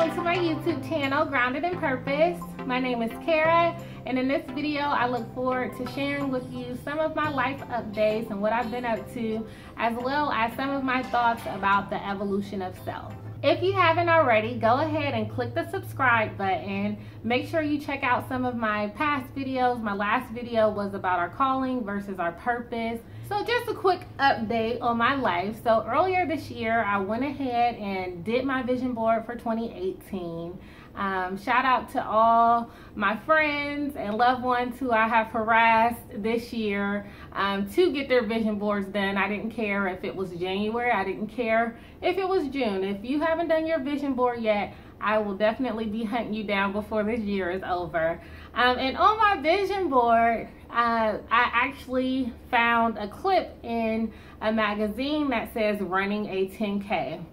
welcome to my YouTube channel, Grounded in Purpose. My name is Kara, and in this video, I look forward to sharing with you some of my life updates and what I've been up to, as well as some of my thoughts about the evolution of self. If you haven't already, go ahead and click the subscribe button. Make sure you check out some of my past videos. My last video was about our calling versus our purpose. So just a quick update on my life. So earlier this year, I went ahead and did my vision board for 2018. Shout out to all my friends and loved ones who I have harassed this year to get their vision boards done. I didn't care if it was January. I didn't care if it was June. If you haven't done your vision board yet, I will definitely be hunting you down before this year is over. And on my vision board, I actually found a clip in a magazine that says running a 10K.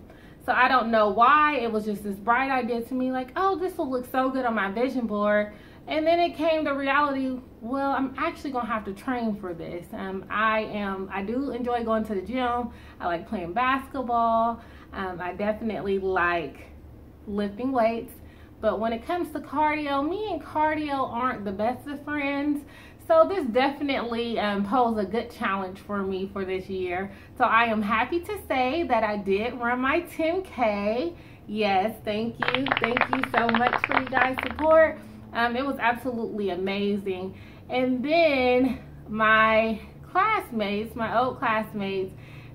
So I don't know why, it was just this bright idea to me, like, oh, this will look so good on my vision board. And then it came to reality, well, I'm actually gonna have to train for this. I do enjoy going to the gym. I like playing basketball. I definitely like lifting weights. But when it comes to cardio, me and cardio aren't the best of friends. So this definitely posed a good challenge for me for this year. So I am happy to say that I did run my 10K. Yes, thank you. Thank you so much for you guys' support. It was absolutely amazing. And then my classmates, my old classmates,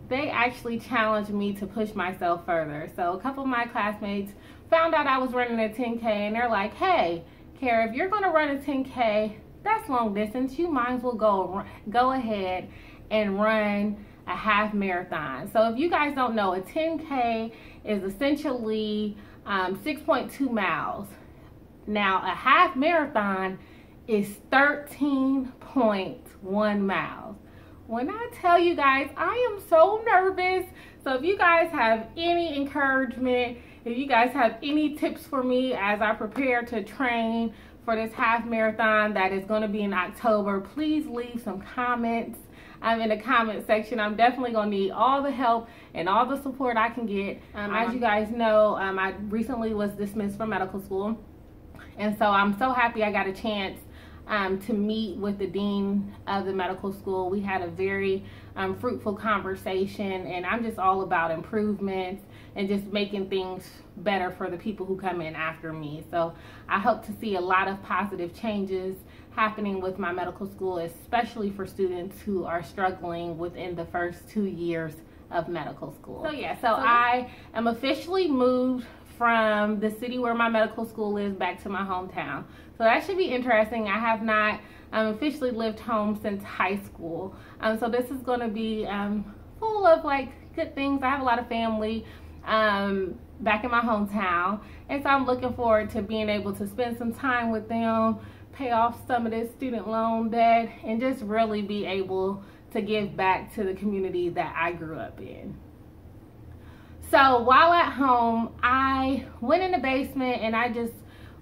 they actually challenged me to push myself further. So a couple of my classmates found out I was running a 10K and they're like, hey, Kara, if you're gonna run a 10K, that's long distance, you might as well go ahead and run a half marathon. So if you guys don't know, a 10K is essentially 6.2 miles. Now a half marathon is 13.1 miles. When I tell you guys, I am so nervous. So if you guys have any encouragement, if you guys have any tips for me as I prepare to train for this half marathon that is going to be in October, please leave some comments in the comment section. I'm definitely going to need all the help and all the support I can get. As you guys know, I recently was dismissed from medical school, and so I'm so happy I got a chance to meet with the dean of the medical school. We had a very fruitful conversation, and I'm just all about improvements and just making things better for the people who come in after me. So I hope to see a lot of positive changes happening with my medical school, especially for students who are struggling within the first 2 years of medical school. So yeah, so I am officially moved from the city where my medical school is back to my hometown. So that should be interesting. I have not officially lived home since high school. So this is going to be full of like good things. I have a lot of family back in my hometown, and so I'm looking forward to being able to spend some time with them, pay off some of this student loan debt, and just really be able to give back to the community that I grew up in. So while at home, I went in the basement and I just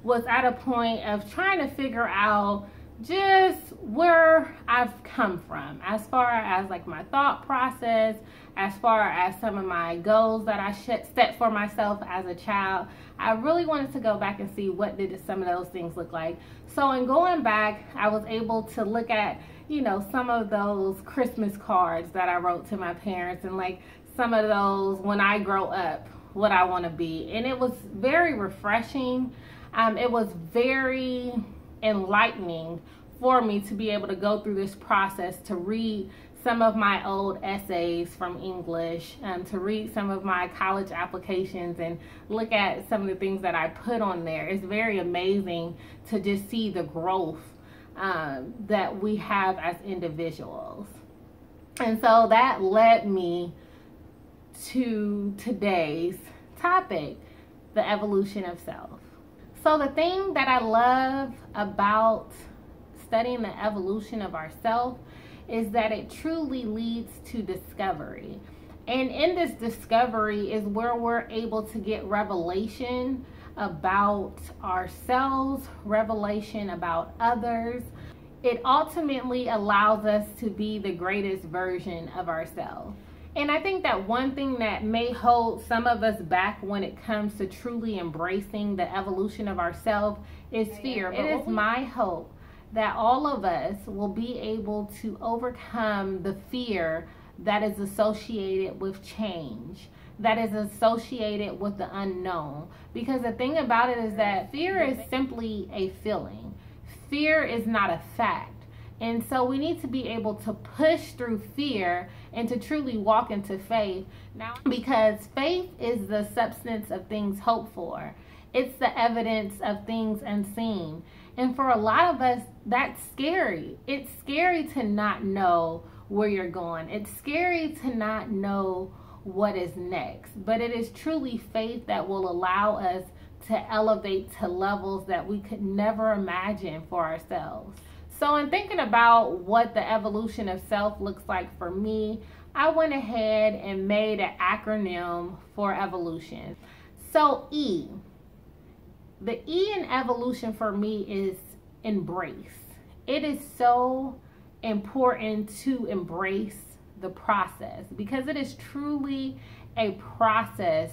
was at a point of trying to figure out just where I've come from as far as like my thought process, as far as some of my goals that I set for myself as a child. I really wanted to go back and see what did some of those things look like. So in going back, I was able to look at, you know, some of those Christmas cards that I wrote to my parents, and like some of those when I grow up, what I want to be. And it was very refreshing. It was very enlightening for me to be able to go through this process, to read some of my old essays from English, to read some of my college applications and look at some of the things that I put on there. It's very amazing to just see the growth that we have as individuals. And so that led me to today's topic, the evolution of self. So the thing that I love about studying the evolution of ourself is that it truly leads to discovery. And in this discovery is where we're able to get revelation about ourselves, revelation about others. It ultimately allows us to be the greatest version of ourselves. And I think that one thing that may hold some of us back when it comes to truly embracing the evolution of ourselves is fear. It is my hope that all of us will be able to overcome the fear that is associated with change, that is associated with the unknown. Because the thing about it is that fear is simply a feeling. Fear is not a fact. And so we need to be able to push through fear and to truly walk into faith. Now, because faith is the substance of things hoped for. It's the evidence of things unseen. And for a lot of us, that's scary. It's scary to not know where you're going. It's scary to not know what is next. But it is truly faith that will allow us to elevate to levels that we could never imagine for ourselves. So in thinking about what the evolution of self looks like for me, I went ahead and made an acronym for evolution. So E. The E in evolution for me is embrace. It is so important to embrace the process, because it is truly a process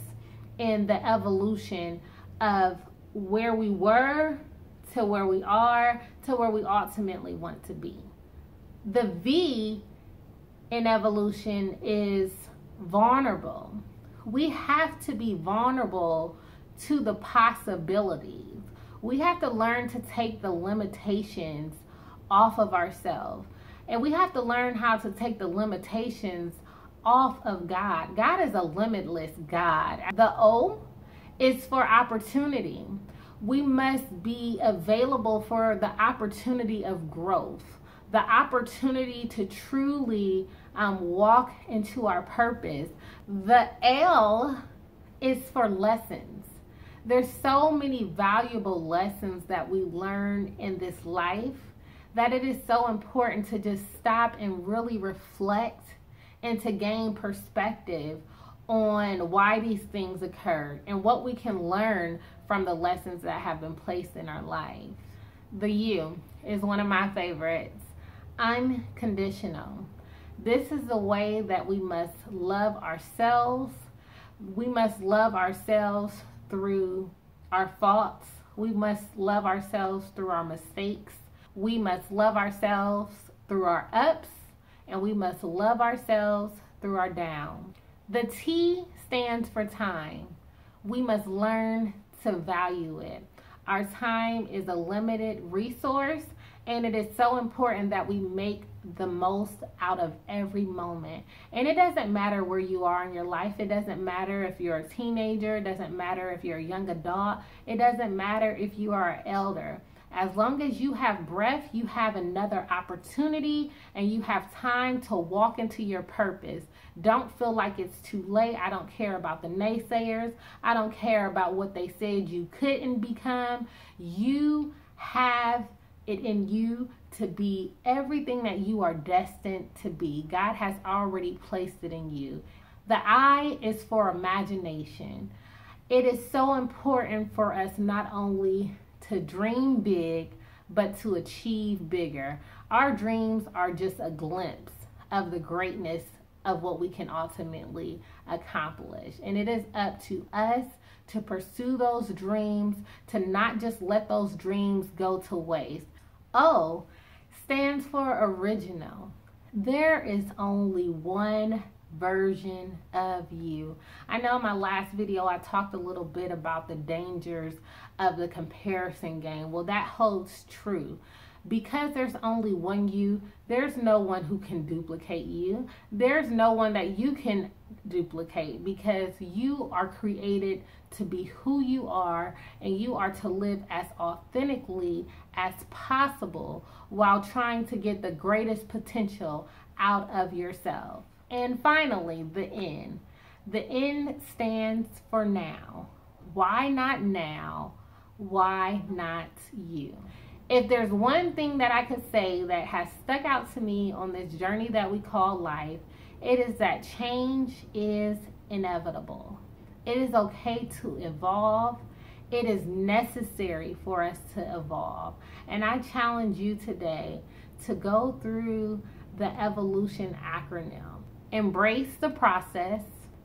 in the evolution of where we were to where we are to where we ultimately want to be. The V in evolution is vulnerable. We have to be vulnerable to the possibilities. We have to learn to take the limitations off of ourselves. And we have to learn how to take the limitations off of God. God is a limitless God. The O is for opportunity. We must be available for the opportunity of growth, the opportunity to truly walk into our purpose. The L is for lessons. There's so many valuable lessons that we learn in this life that it is so important to just stop and really reflect and to gain perspective on why these things occurred and what we can learn from the lessons that have been placed in our life. The U is one of my favorites. Unconditional. This is the way that we must love ourselves. We must love ourselves through our faults. We must love ourselves through our mistakes. We must love ourselves through our ups, and we must love ourselves through our downs. The T stands for time. We must learn to value it. Our time is a limited resource, and it is so important that we make the most out of every moment. And it doesn't matter where you are in your life. It doesn't matter if you're a teenager. It doesn't matter if you're a young adult. It doesn't matter if you are an elder. As long as you have breath, you have another opportunity and you have time to walk into your purpose. Don't feel like it's too late. I don't care about the naysayers. I don't care about what they said you couldn't become. You have it in you to be everything that you are destined to be. God has already placed it in you. The I is for imagination. It is so important for us not only to dream big, but to achieve bigger. Our dreams are just a glimpse of the greatness of what we can ultimately accomplish. And it is up to us to pursue those dreams, to not just let those dreams go to waste. O stands for original. There is only one version of you. I know in my last video I talked a little bit about the dangers of the comparison game. Well, that holds true. Because there's only one you, there's no one who can duplicate you. There's no one that you can duplicate, because you are created to be who you are, and you are to live as authentically as possible while trying to get the greatest potential out of yourself. And finally, the N. The N stands for now. Why not now? Why not you? If there's one thing that I could say that has stuck out to me on this journey that we call life, it is that change is inevitable. It is okay to evolve. It is necessary for us to evolve. And I challenge you today to go through the evolution acronym. Embrace the process.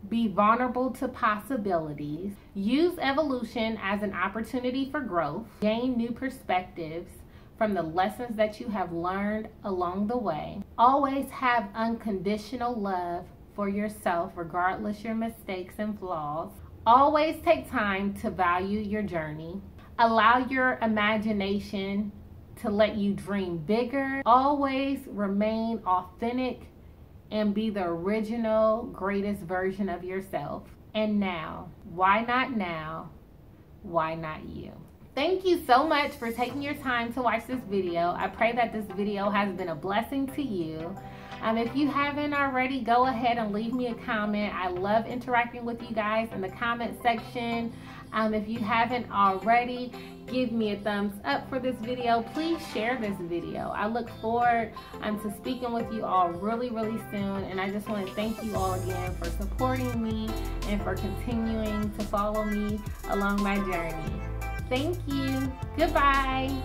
Be vulnerable to possibilities. Use evolution as an opportunity for growth. Gain new perspectives from the lessons that you have learned along the way. Always have unconditional love for yourself, regardless your mistakes and flaws. Always take time to value your journey. Allow your imagination to let you dream bigger. Always remain authentic and be the original, greatest version of yourself. And now, why not now? Why not you? Thank you so much for taking your time to watch this video. I pray that this video has been a blessing to you. If you haven't already, go ahead and leave me a comment. I love interacting with you guys in the comment section. If you haven't already, give me a thumbs up for this video. Please share this video. I look forward to speaking with you all really, really soon. And I just want to thank you all again for supporting me and for continuing to follow me along my journey. Thank you. Goodbye.